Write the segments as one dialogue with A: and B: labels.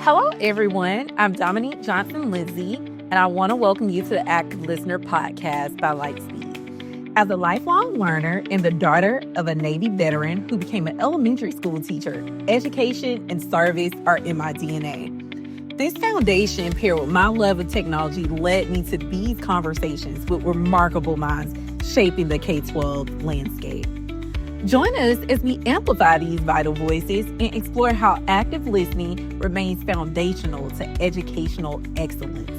A: Hello, everyone. I'm Dominique Johnson-Lindsay, and I want to welcome you to the Active Listener podcast by Lightspeed. As a lifelong learner and the daughter of a Navy veteran who became an elementary school teacher, education and service are in my DNA. This foundation, paired with my love of technology, led me to these conversations with remarkable minds shaping the K-12 landscape. Join us as we amplify these vital voices and explore how active listening remains foundational to educational excellence.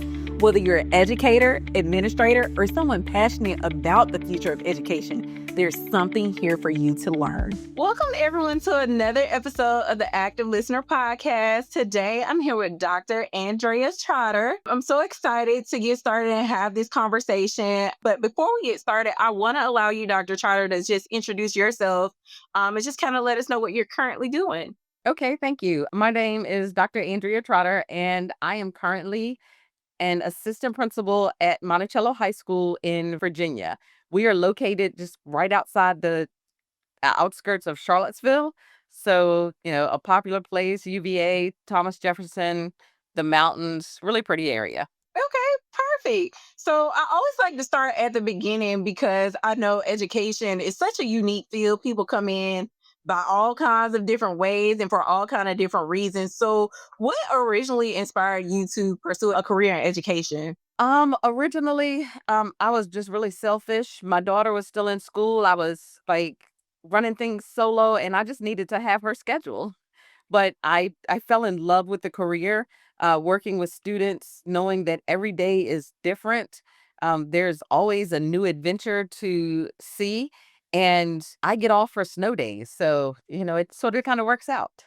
A: Whether you're an educator, administrator, or someone passionate about the future of education, there's something here for you to learn. Welcome, everyone, to another episode of the Active Listener Podcast. Today, I'm here with Dr. Andrea Trotter. I'm so excited to get started and have this conversation. But before we get started, I want to allow you, Dr. Trotter, to just introduce yourself and just kind of let us know what you're currently doing.
B: Okay, thank you. My name is Dr. Andrea Trotter, and I am currently an assistant principal at Monticello High School in Virginia. We are located just right outside the outskirts of Charlottesville. So, a popular place, UVA, Thomas Jefferson, the mountains, really pretty area.
A: Okay, perfect. So I always like to start at the beginning because I know education is such a unique field. People come in by all kinds of different ways and for all kind of different reasons. So what originally inspired you to pursue a career in education?
B: Originally, I was just really selfish. My daughter was still in school. I was like running things solo and I just needed to have her schedule. But I fell in love with the career, working with students, knowing that every day is different. There's always a new adventure to see, and I get off for snow days, so it sort of kind of works out.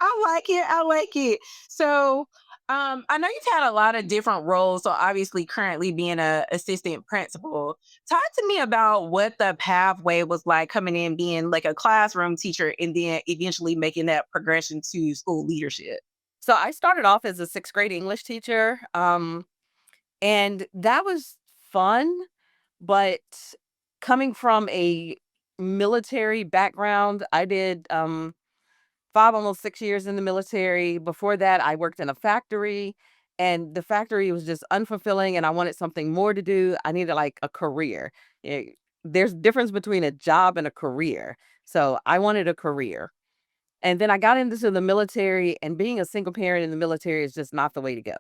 A: I like it. I like it. So, I know you've had a lot of different roles. So, obviously, currently being a assistant principal. Talk to me about what the pathway was like coming in, being like a classroom teacher, and then eventually making that progression to school leadership.
B: So I started off as a sixth grade English teacher, and that was fun. But coming from a military background, I did 5, almost 6 years in the military. Before that, I worked in a factory, and the factory was just unfulfilling, and I wanted something more to do. I needed, like, a career. There's difference between a job and a career. So, I wanted a career. And then I got into the military, and being a single parent in the military is just not the way to go.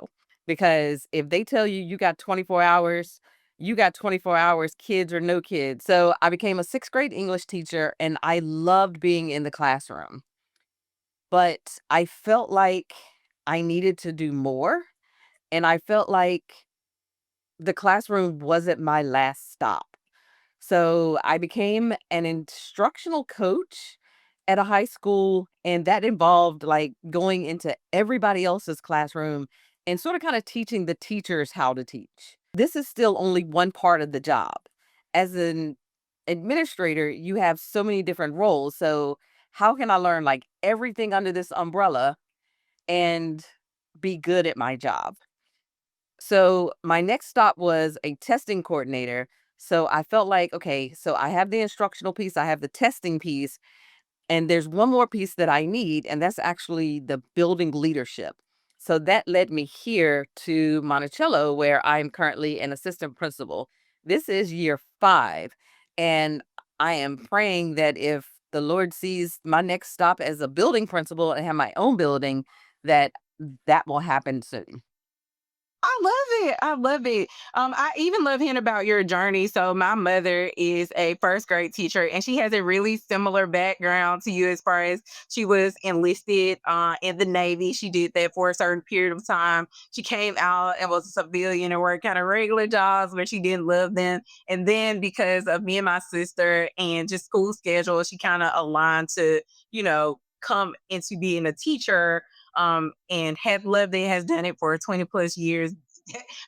B: Because if they tell you you got 24 hours, you got 24 hours, kids or no kids. So, I became a sixth grade English teacher, and I loved being in the classroom. But I felt like I needed to do more, and I felt like the classroom wasn't my last stop. So I became an instructional coach at a high school, and that involved like going into everybody else's classroom and sort of kind of teaching the teachers how to teach. This is still only one part of the job. As an administrator, you have so many different roles. So how can I learn like everything under this umbrella and be good at my job? So my next stop was a testing coordinator. So I felt like, okay, so I have the instructional piece, I have the testing piece, and there's one more piece that I need, and that's actually the building leadership. So that led me here to Monticello, where I'm currently an assistant principal. This is year 5, and I am praying that if the Lord sees my next stop as a building principal and have my own building, that that will happen soon.
A: I love it. I love it. I even love hearing about your journey. So my mother is a first grade teacher, and she has a really similar background to you as far as she was enlisted in the Navy. She did that for a certain period of time. She came out and was a civilian and worked kind of regular jobs where she didn't love them. And then because of me and my sister and just school schedule, she kind of aligned to, come into being a teacher and have loved it, has done it for 20 plus years.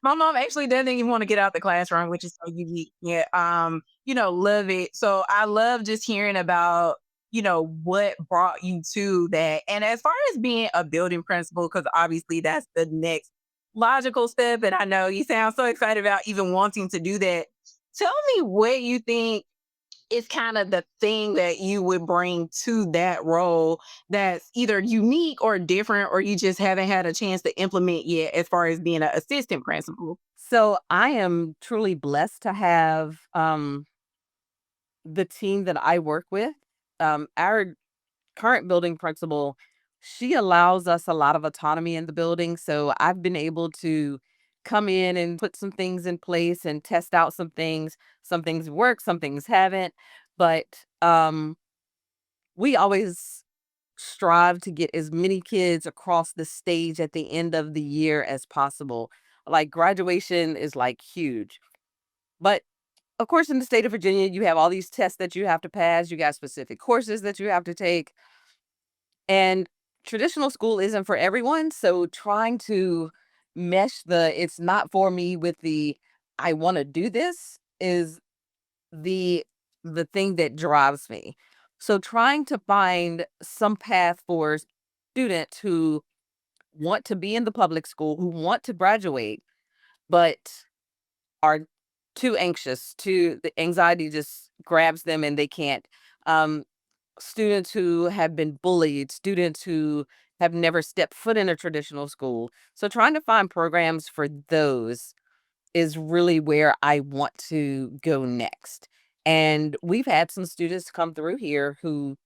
A: My mom actually doesn't even want to get out the classroom, which is so unique. Yeah. Love it. So I love just hearing about, what brought you to that. And as far as being a building principal, because obviously that's the next logical step. And I know you sound so excited about even wanting to do that. Tell me what you think is kind of the thing that you would bring to that role that's either unique or different, or you just haven't had a chance to implement yet as far as being an assistant principal?
B: So I am truly blessed to have the team that I work with. Our current building principal, she allows us a lot of autonomy in the building. So I've been able to come in and put some things in place and test out some things. Some things work, some things haven't. But we always strive to get as many kids across the stage at the end of the year as possible. Like graduation is like huge. But of course, in the state of Virginia, you have all these tests that you have to pass. You got specific courses that you have to take. And traditional school isn't for everyone. So trying to mesh the it's not for me with the I want to do this is the the thing that drives me. So trying to find some path for students who want to be in the public school, who want to graduate, but are too anxious, to the anxiety just grabs them and they can't. Um, Students who have been bullied, students who have never stepped foot in a traditional school. So trying to find programs for those is really where I want to go next. And we've had some students come through here who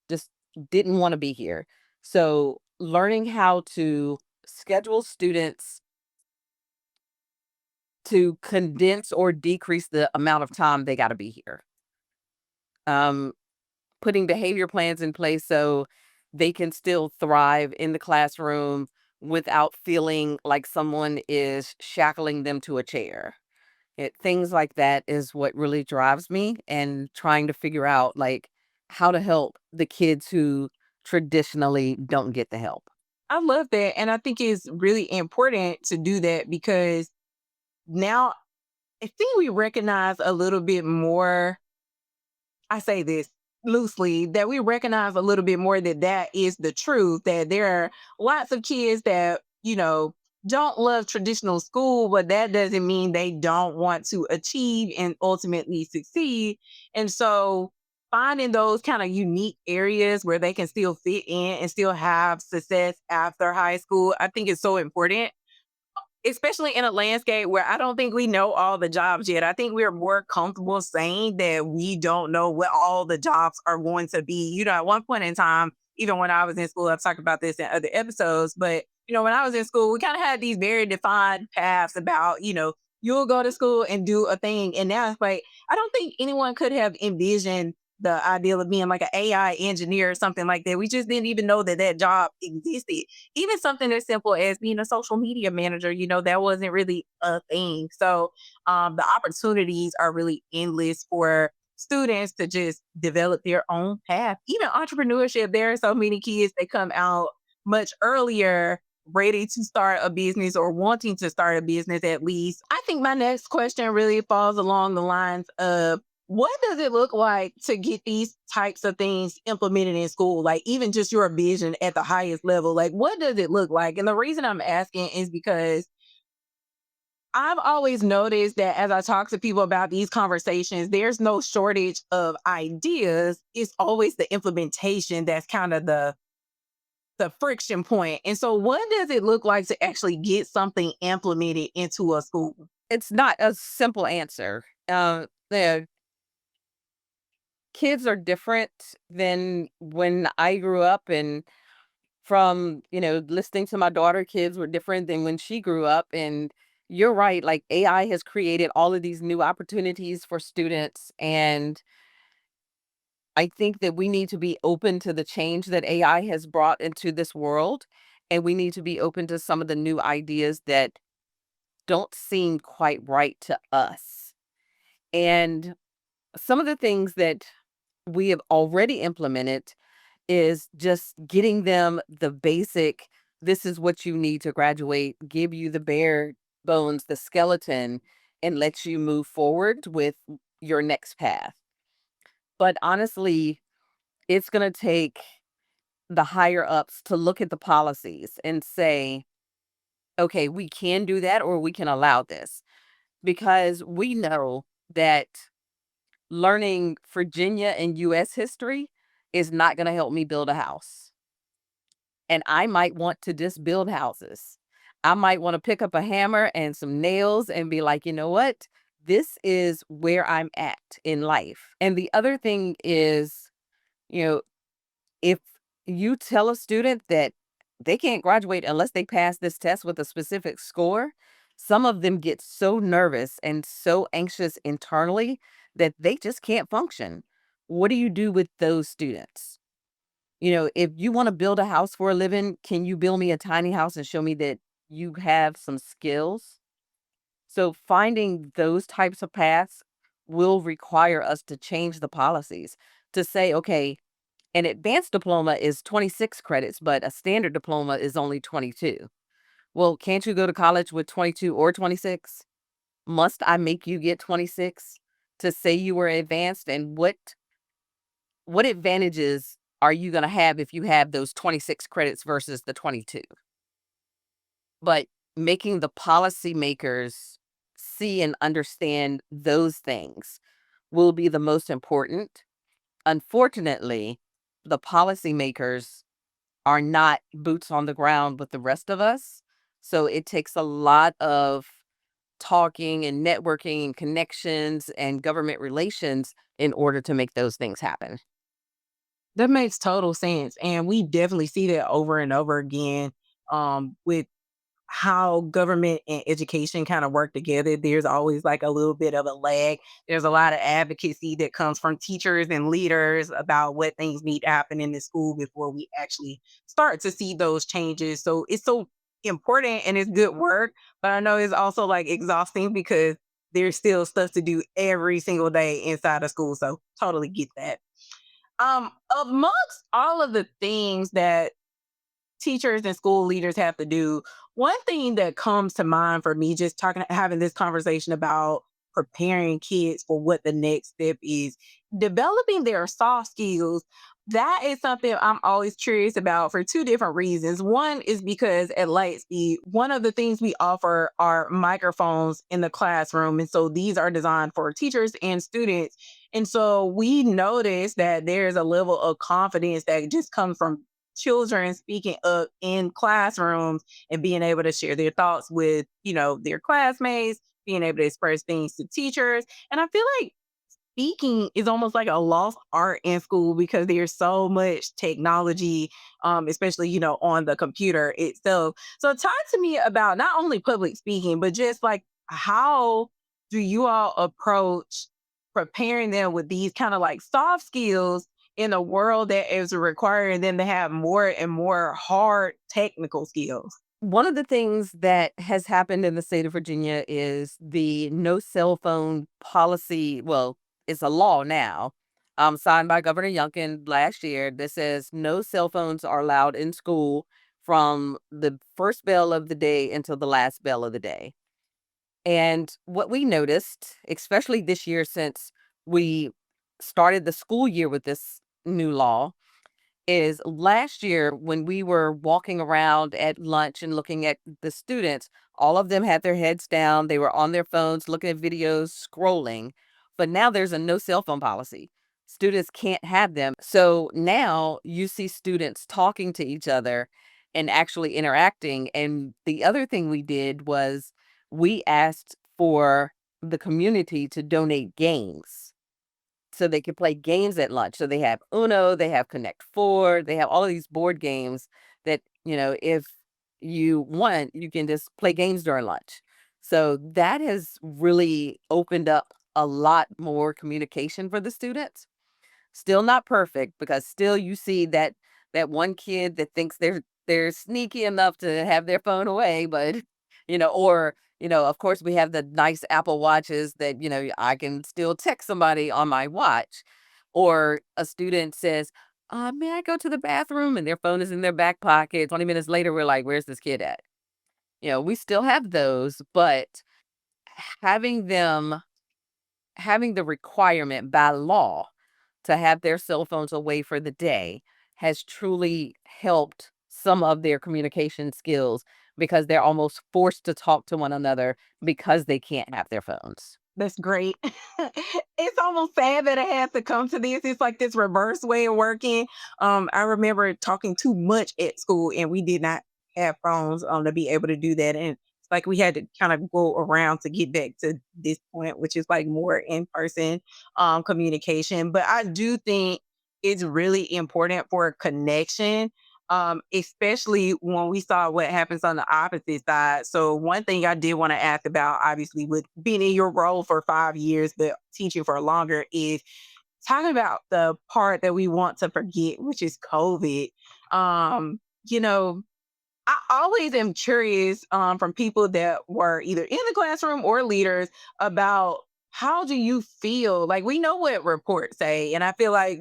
B: just didn't want to be here. So learning how to schedule students to condense or decrease the amount of time they got to be here. Um, Putting behavior plans in place so they can still thrive in the classroom without feeling like someone is shackling them to a chair. Things like that is what really drives me, and trying to figure out like how to help the kids who traditionally don't get the help.
A: I love that. And I think it's really important to do that because now I think we recognize a little bit more. I say this loosely, that we recognize a little bit more that that is the truth, that there are lots of kids that, don't love traditional school, but that doesn't mean they don't want to achieve and ultimately succeed. And so finding those kind of unique areas where they can still fit in and still have success after high school, I think is so important, especially in a landscape where I don't think we know all the jobs yet. I think we're more comfortable saying that we don't know what all the jobs are going to be. At one point in time, even when I was in school, I've talked about this in other episodes, but when I was in school, we kind of had these very defined paths about, you'll go to school and do a thing. And now it's like, I don't think anyone could have envisioned the ideal of being like an AI engineer or something like that. We just didn't even know that that job existed. Even something as simple as being a social media manager, that wasn't really a thing. So the opportunities are really endless for students to just develop their own path. Even entrepreneurship, there are so many kids that come out much earlier ready to start a business or wanting to start a business at least. I think my next question really falls along the lines of what does it look like to get these types of things implemented in school? Like even just your vision at the highest level, like what does it look like? And the reason I'm asking is because I've always noticed that as I talk to people about these conversations, there's no shortage of ideas. It's always the implementation that's kind of the friction point. And so what does it look like to actually get something implemented into a school?
B: It's not a simple answer. The kids are different than when I grew up, and from, listening to my daughter, kids were different than when she grew up. And you're right, like AI has created all of these new opportunities for students. And I think that we need to be open to the change that AI has brought into this world. And we need to be open to some of the new ideas that don't seem quite right to us. And some of the things that we have already implemented is just getting them the basic, this is what you need to graduate, give you the bare bones, the skeleton, and let you move forward with your next path. But honestly, it's going to take the higher ups to look at the policies and say, okay, we can do that or we can allow this, because we know that learning Virginia and US history is not going to help me build a house. And I might want to just build houses. I might want to pick up a hammer and some nails and be like, you know what? This is where I'm at in life. And the other thing is, you know, if you tell a student that they can't graduate unless they pass this test with a specific score, some of them get so nervous and so anxious internally that they just can't function. What do you do with those students? If you want to build a house for a living, can you build me a tiny house and show me that you have some skills? So finding those types of paths will require us to change the policies to say, okay, an advanced diploma is 26 credits, but a standard diploma is only 22. Well, can't you go to college with 22 or 26? Must I make you get 26 to say you were advanced? And what advantages are you going to have if you have those 26 credits versus the 22? But making the policymakers see and understand those things will be the most important. Unfortunately, the policymakers are not boots on the ground with the rest of us. So it takes a lot of talking and networking and connections and government relations in order to make those things happen.
A: That makes total sense. And we definitely see that over and over again with how government and education kind of work together. There's always like a little bit of a lag. There's a lot of advocacy that comes from teachers and leaders about what things need to happen in the school before we actually start to see those changes. So it's so important and it's good work, but I know it's also like exhausting because there's still stuff to do every single day inside of school. So totally get that. Amongst all of the things that teachers and school leaders have to do, one thing that comes to mind for me just having this conversation about preparing kids for what the next step is, developing their soft skills. That is something I'm always curious about for two different reasons. One is because at Lightspeed, one of the things we offer are microphones in the classroom. And so these are designed for teachers and students. And so we notice that there's a level of confidence that just comes from children speaking up in classrooms and being able to share their thoughts with, their classmates, being able to express things to teachers. And I feel like speaking is almost like a lost art in school because there's so much technology, especially, on the computer itself. So talk to me about not only public speaking, but just like how do you all approach preparing them with these kind of like soft skills in a world that is requiring them to have more and more hard technical skills?
B: One of the things that has happened in the state of Virginia is the no cell phone policy. Well, it's a law now, signed by Governor Youngkin last year that says no cell phones are allowed in school from the first bell of the day until the last bell of the day. And what we noticed, especially this year since we started the school year with this new law, is last year when we were walking around at lunch and looking at the students, all of them had their heads down. They were on their phones, looking at videos, scrolling. But now there's a no cell phone policy. Students can't have them. So now you see students talking to each other and actually interacting. And the other thing we did was we asked for the community to donate games so they can play games at lunch. So they have Uno, they have Connect Four, they have all of these board games that, if you want, you can just play games during lunch. So that has really opened up a lot more communication for the students. Still not perfect because still you see that one kid that thinks they're sneaky enough to have their phone away, but or of course we have the nice Apple watches that I can still text somebody on my watch, or a student says, "May I go to the bathroom?" and their phone is in their back pocket. 20 minutes later, we're like, "Where's this kid at?" We still have those, but having them having the requirement by law to have their cell phones away for the day has truly helped some of their communication skills because they're almost forced to talk to one another because they can't have their phones.
A: That's great. It's almost sad that it has to come to this. It's like this reverse way of working. I remember talking too much at school, and we did not have phones to be able to do that. And it's like we had to kind of go around to get back to this point, which is like more in person communication. But I do think it's really important for connection, especially when we saw what happens on the opposite side. So one thing I did want to ask about, obviously, with being in your role for 5 years, but teaching for longer, is talking about the part that we want to forget, which is COVID. You know, I always am curious from people that were either in the classroom or leaders about how do you feel? Like we know what reports say, and I feel like,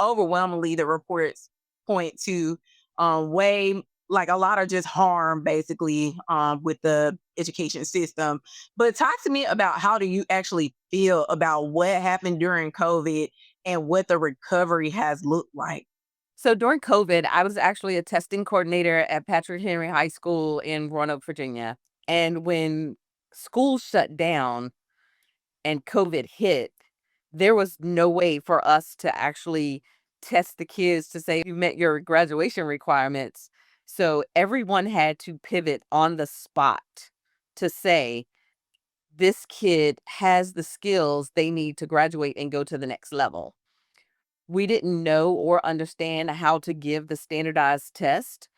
A: overwhelmingly the reports point to way like a lot of just harm basically with the education system. But talk to me about how do you actually feel about what happened during COVID and what the recovery has looked like?
B: So during COVID, I was actually a testing coordinator at Patrick Henry High School in Roanoke, Virginia. And when schools shut down and COVID hit, there was no way for us to actually test the kids to say you met your graduation requirements. So everyone had to pivot on the spot to say, this kid has the skills they need to graduate and go to the next level. We didn't know or understand how to give the standardized test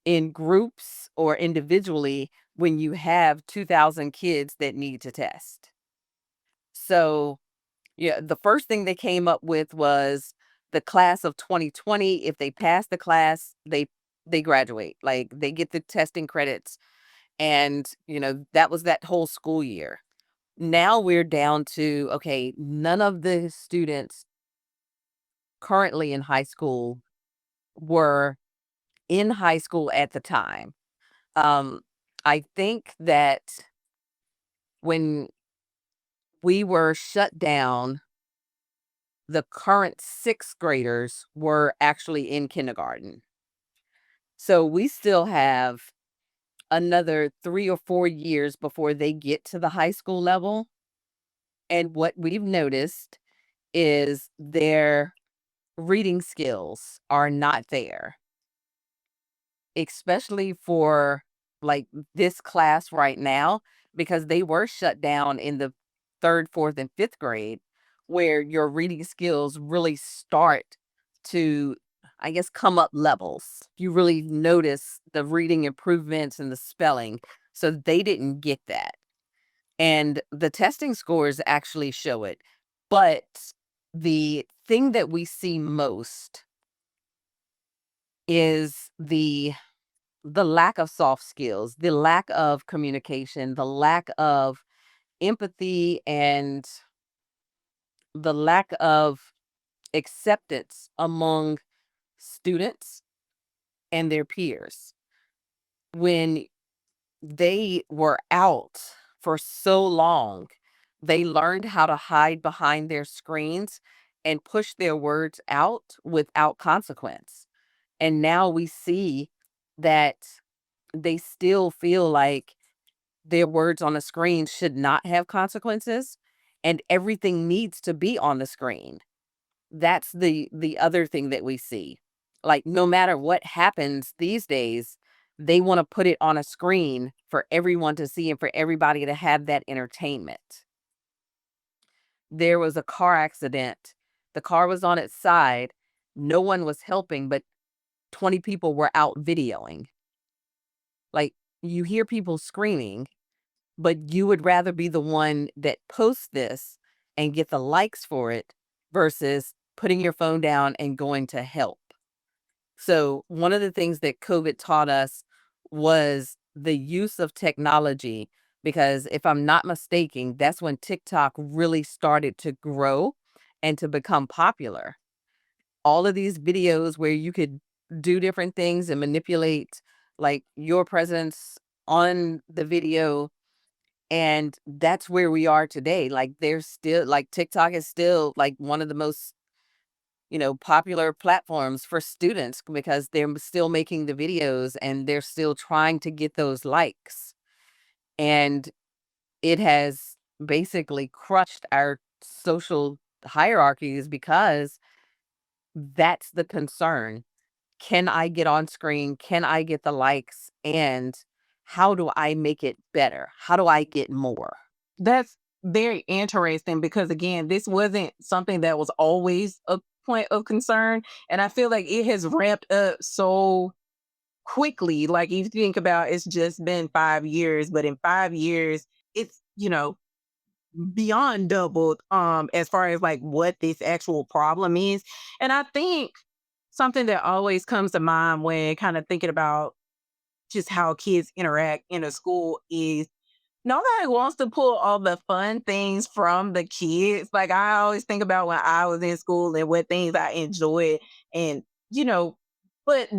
B: in groups or individually when you have 2,000 kids that need to test. So, yeah, the first thing they came up with was the class of 2020. If they pass the class, they graduate. Like they get the testing credits, and that was that whole school year. Now we're down to, okay, none of the students currently in high school were in high school at the time. Um, I think that when we were shut down, the current sixth graders were actually in kindergarten. So we still have another 3 or 4 years before they get to the high school level. And what we've noticed is their reading skills are not there, especially for like this class right now, because they were shut down in the third, fourth, and fifth grade, where your reading skills really start to, I guess, come up levels. You really notice the reading improvements and the spelling. So they didn't get that. And the testing scores actually show it. But the thing that we see most is the lack of soft skills, the lack of communication, the lack of empathy, and the lack of acceptance among students and their peers. When they were out for so long, they learned how to hide behind their screens and push their words out without consequence. And now we see that they still feel like their words on a screen should not have consequences, and everything needs to be on the screen. That's the other thing that we see. Like no matter what happens these days, they want to put it on a screen for everyone to see and for everybody to have that entertainment. There was a car accident. The car was on its side. No one was helping, but 20 people were out videoing. Like you hear people screaming, but you would rather be the one that posts this and get the likes for it versus putting your phone down and going to help. So, one of the things that COVID taught us was the use of technology, because if I'm not mistaken, that's when TikTok really started to grow and to become popular. All of these videos where you could do different things and manipulate like your presence on the video, and that's where we are today. Like there's still like TikTok is still like one of the most, popular platforms for students because they're still making the videos and they're still trying to get those likes. And it has basically crushed our social hierarchies because that's the concern. Can I get on screen? Can I get the likes? And how do I make it better? How do I get more?
A: That's very interesting because again, this wasn't something that was always a point of concern. And I feel like it has ramped up so quickly. Like if you think about it's just been 5 years, but in 5 years, it's beyond doubled as far as like what this actual problem is. And I think something that always comes to mind when kind of thinking about just how kids interact in a school is nobody wants to pull all the fun things from the kids. Like I always think about when I was in school and what things I enjoyed and you know, but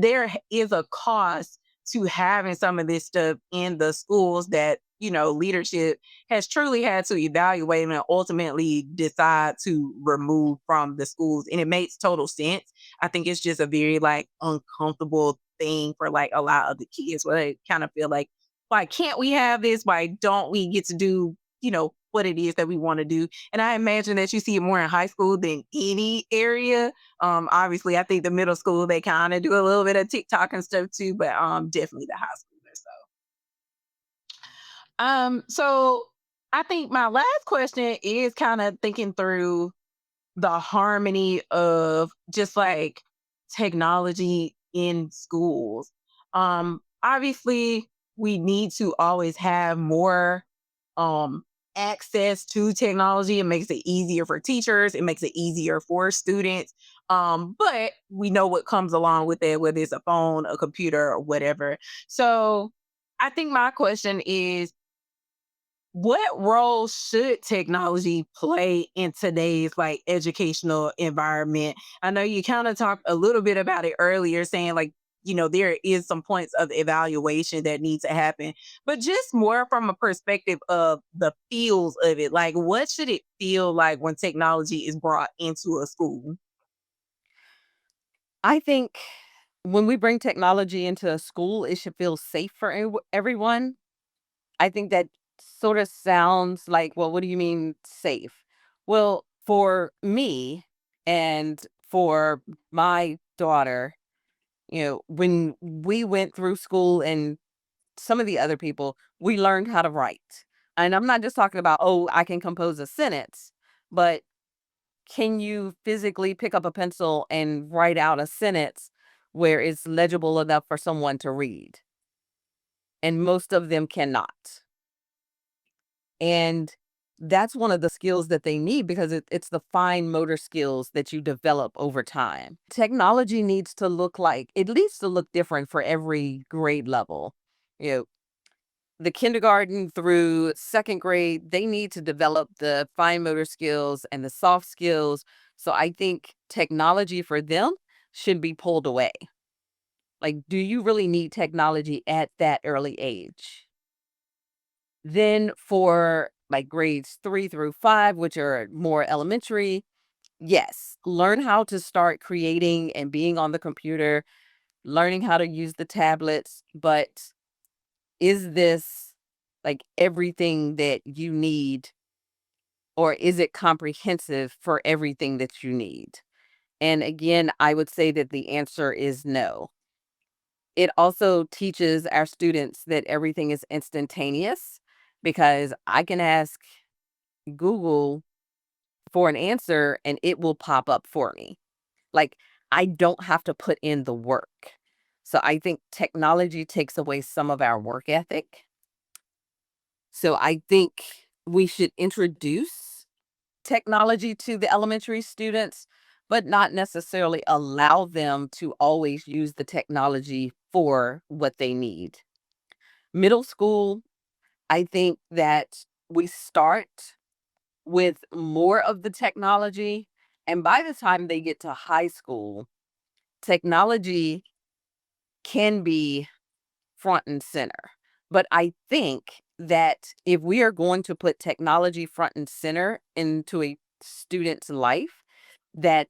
A: is a cost to having some of this stuff in the schools that, leadership has truly had to evaluate and ultimately decide to remove from the schools. And it makes total sense. I think it's just a very like uncomfortable thing for like a lot of the kids where they kind of feel like why can't we have this? Why don't we get to do, what it is that we want to do? And I imagine that you see it more in high school than any area. Obviously, I think the middle school they kind of do a little bit of TikTok and stuff too, but definitely the high schoolers. So I think my last question is kind of thinking through the harmony of just like technology in schools. Obviously, we need to always have more um access to technology. It makes it easier for teachers, it makes it easier for students. But we know what comes along with it, whether it's a phone, a computer, or whatever. So I think my question is what role should technology play in today's like educational environment? I know you kind of talked a little bit about it earlier, saying like, there is some points of evaluation that need to happen, but just more from a perspective of the feels of it. Like, what should it feel like when technology is brought into a school?
B: I think when we bring technology into a school, it should feel safe for everyone. I think that sort of sounds like, well, what do you mean safe? Well, for me and for my daughter, when we went through school and some of the other people, we learned how to write. And I'm not just talking about, oh, I can compose a sentence, but can you physically pick up a pencil and write out a sentence where it's legible enough for someone to read? And most of them cannot. And that's one of the skills that they need because it's the fine motor skills that you develop over time. Technology needs to look like, it needs to look different for every grade level. You know, the kindergarten through second grade, they need to develop the fine motor skills and the soft skills. So I think technology for them should be pulled away. Like, do you really need technology at that early age? Then for like grades 3 through 5, which are more elementary, yes, learn how to start creating and being on the computer, learning how to use the tablets. But is this like everything that you need, or is it comprehensive for everything that you need? And again, I would say that the answer is no. It also teaches our students that everything is instantaneous because I can ask Google for an answer and it will pop up for me. Like, I don't have to put in the work. So I think technology takes away some of our work ethic. So I think we should introduce technology to the elementary students, but not necessarily allow them to always use the technology for what they need. Middle school, I think that we start with more of the technology. And by the time they get to high school, technology can be front and center. But I think that if we are going to put technology front and center into a student's life, that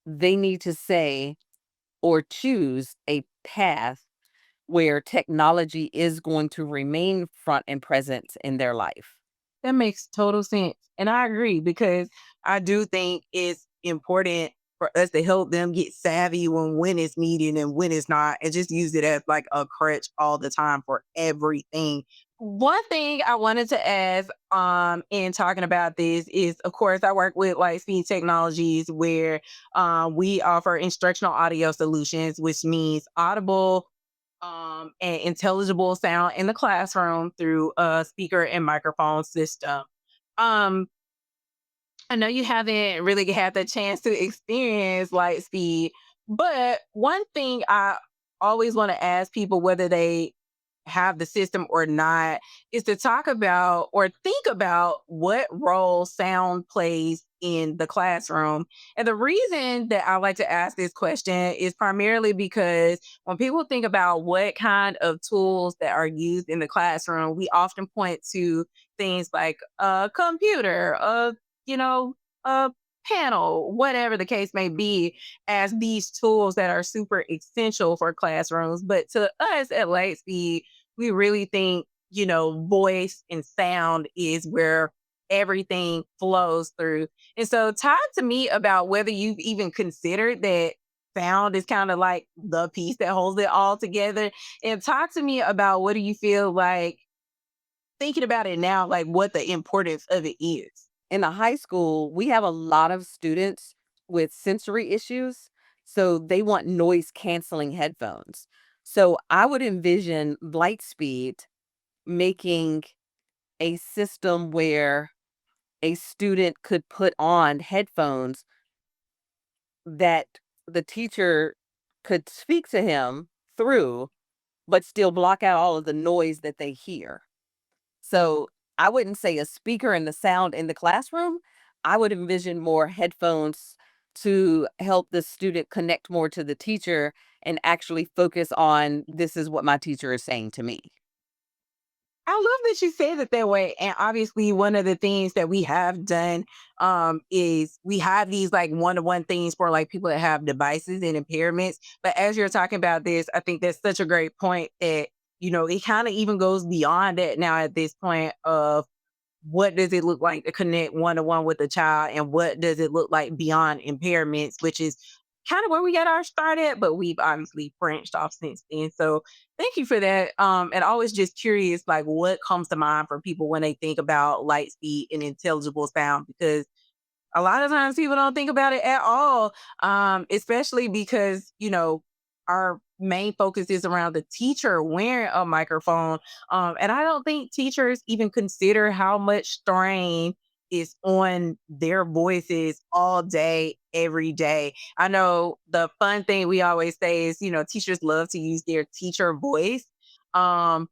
B: they need to say or choose a path where technology is going to remain front and present in their life.
A: That makes total sense. And I agree because I do think it's important for us to help them get savvy when it's needed and when it's not, and just use it as like a crutch all the time for everything. One thing I wanted to ask in talking about this is, of course, I work with Lightspeed Technologies where we offer instructional audio solutions, which means audible and intelligible sound in the classroom through a speaker and microphone system. Um, I know you haven't really had the chance to experience Lightspeed, but one thing I always want to ask people, whether they have the system or not, is to talk about or think about what role sound plays in the classroom. And the reason that I like to ask this question is primarily because when people think about what kind of tools that are used in the classroom, we often point to things like a computer, you know, a panel, whatever the case may be, as these tools that are super essential for classrooms. But to us at Lightspeed, we really think, voice and sound is where everything flows through. And so, talk to me about whether you've even considered that sound is kind of like the piece that holds it all together. And talk to me about what do you feel like thinking about it now, like what the importance of it is.
B: In the high school, we have a lot of students with sensory issues, so they want noise canceling headphones. So I would envision Lightspeed making a system where a student could put on headphones that the teacher could speak to him through, but still block out all of the noise that they hear. So I wouldn't say a speaker and the sound in the classroom. I would envision more headphones to help the student connect more to the teacher and actually focus on this is what my teacher is saying to me.
A: I love that you said it that way. And obviously, one of the things that we have done is we have these like one to one things for like people that have devices and impairments. But as you're talking about this, I think that's such a great point that, it kind of even goes beyond that now at this point of what does it look like to connect one to one with a child and what does it look like beyond impairments, which is kind of where we got our start at, but we've obviously branched off since then. So thank you for that. And always just curious, like what comes to mind for people when they think about light speed and intelligible sound, because a lot of times people don't think about it at all, especially because, our main focus is around the teacher wearing a microphone. And I don't think teachers even consider how much strain is on their voices all day, every day. I know the fun thing we always say is, teachers love to use their teacher voice. Um,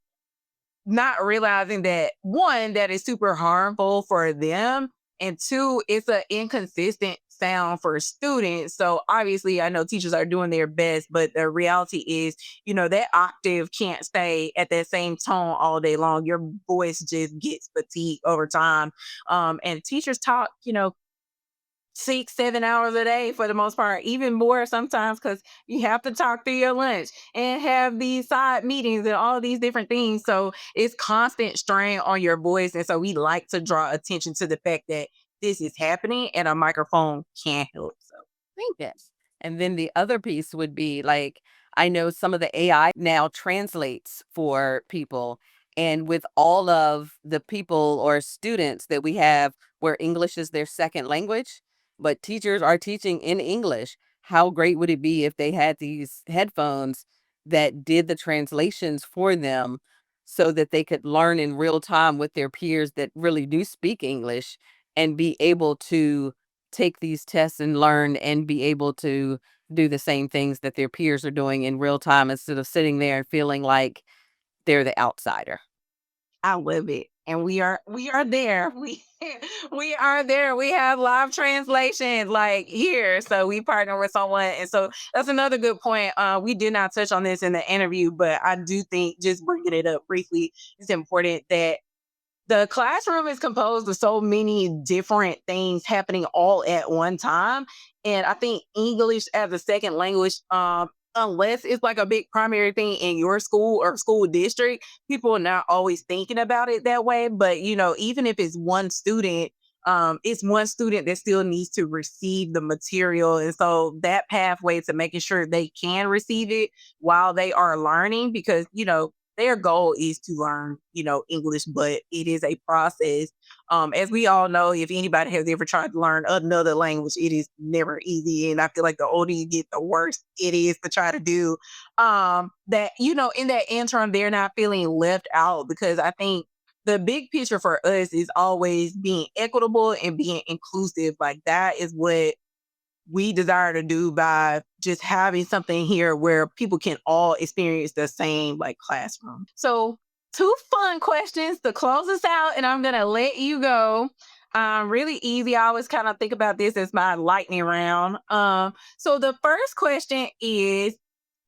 A: Not realizing that one, that is super harmful for them, and two, it's an inconsistent sound for students. So obviously, I know teachers are doing their best, but the reality is, that octave can't stay at that same tone all day long. Your voice just gets fatigued over time. And teachers talk, 6, 7 hours a day for the most part, even more sometimes because you have to talk through your lunch and have these side meetings and all these different things. So it's constant strain on your voice. And so we like to draw attention to the fact that this is happening and a microphone can't help. So thank you.
B: Yes. And then the other piece would be like, I know some of the AI now translates for people. And with all of the people or students that we have where English is their second language, but teachers are teaching in English, how great would it be if they had these headphones that did the translations for them so that they could learn in real time with their peers that really do speak English and be able to take these tests and learn and be able to do the same things that their peers are doing in real time instead of sitting there and feeling like they're the outsider.
A: I love it. And we are there. We are there. We have live translation like here. So we partner with someone. And so that's another good point. We did not touch on this in the interview, but I do think just bringing it up briefly, it's important that the classroom is composed of so many different things happening all at one time. And I think English as a second language unless it's like a big primary thing in your school or school district, people are not always thinking about it that way. But, even if it's one student that still needs to receive the material. And so that pathway to making sure they can receive it while they are learning, because, their goal is to learn, English, but it is a process. As we all know, if anybody has ever tried to learn another language, it is never easy. And I feel like the older you get, the worse it is to try to do that, in that interim, they're not feeling left out, because I think the big picture for us is always being equitable and being inclusive. Like, that is what we desire to do by just having something here where people can all experience the same like classroom. So, two fun questions to close us out, and I'm gonna let you go. Really easy. I always kind of think about this as my lightning round. So the first question is,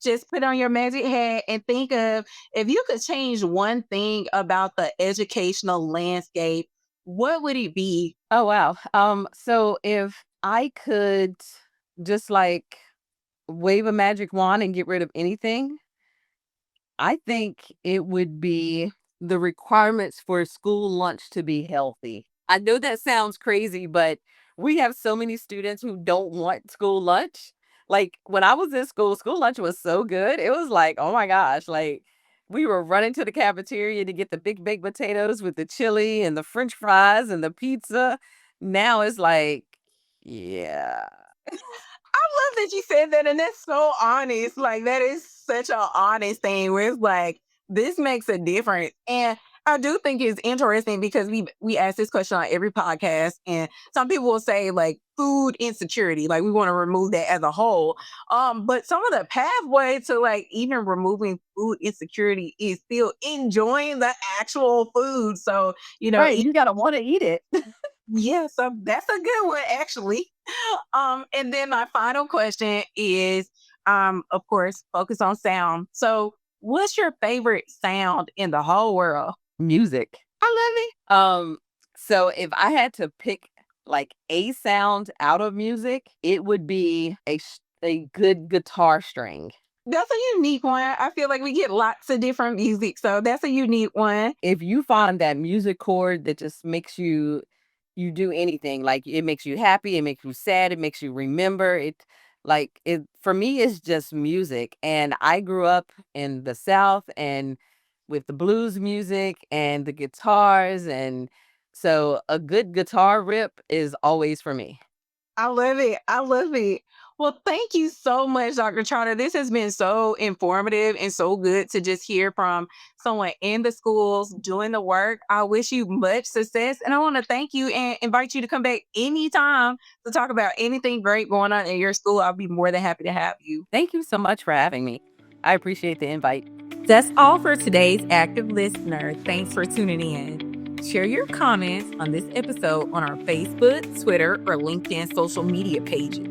A: just put on your magic hat and think of, if you could change one thing about the educational landscape, what would it be?
B: Oh, wow. So if I could just like wave a magic wand and get rid of anything, I think it would be the requirements for school lunch to be healthy. I know that sounds crazy, but we have so many students who don't want school lunch. Like when I was in school, school lunch was so good. It was like, oh my gosh, like we were running to the cafeteria to get the big baked potatoes with the chili and the french fries and the pizza. Now it's like, yeah.
A: I love that you said that, and that's so honest. Like, that is such an honest thing where it's like, this makes a difference. And I do think it's interesting because we ask this question on every podcast, and some people will say like food insecurity, like we want to remove that as a whole. But some of the pathway to like even removing food insecurity is still enjoying the actual food. So,
B: Right. You got to want to eat it.
A: yeah, so that's a good one actually. And then my final question is, of course, focus on sound. So, what's your favorite sound in the whole world?
B: Music.
A: I
B: So if I had to pick like a sound out of music, it would be a good guitar string.
A: That's a unique one. I feel like we get lots of different music, so that's a unique one.
B: If you find that music chord that just makes you do anything, like it makes you happy, it makes you sad, it makes you remember it, like it for me it's just music. And I grew up in the South and with the blues music and the guitars, and so a good guitar rip is always for me.
A: I love it. I love it. Well, thank you so much, Dr. Trotter. This has been so informative and so good to just hear from someone in the schools doing the work. I wish you much success. And I want to thank you and invite you to come back anytime to talk about anything great going on in your school. I'll be more than happy to have you.
B: Thank you so much for having me. I appreciate the invite.
A: That's all for today's Active Listener. Thanks for tuning in. Share your comments on this episode on our Facebook, Twitter, or LinkedIn social media pages.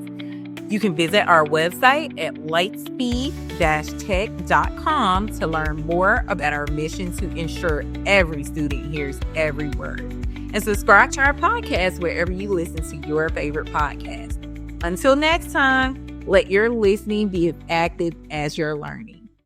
A: You can visit our website at lightspeed-tech.com to learn more about our mission to ensure every student hears every word. And subscribe to our podcast wherever you listen to your favorite podcast. Until next time, let your listening be as active as your learning.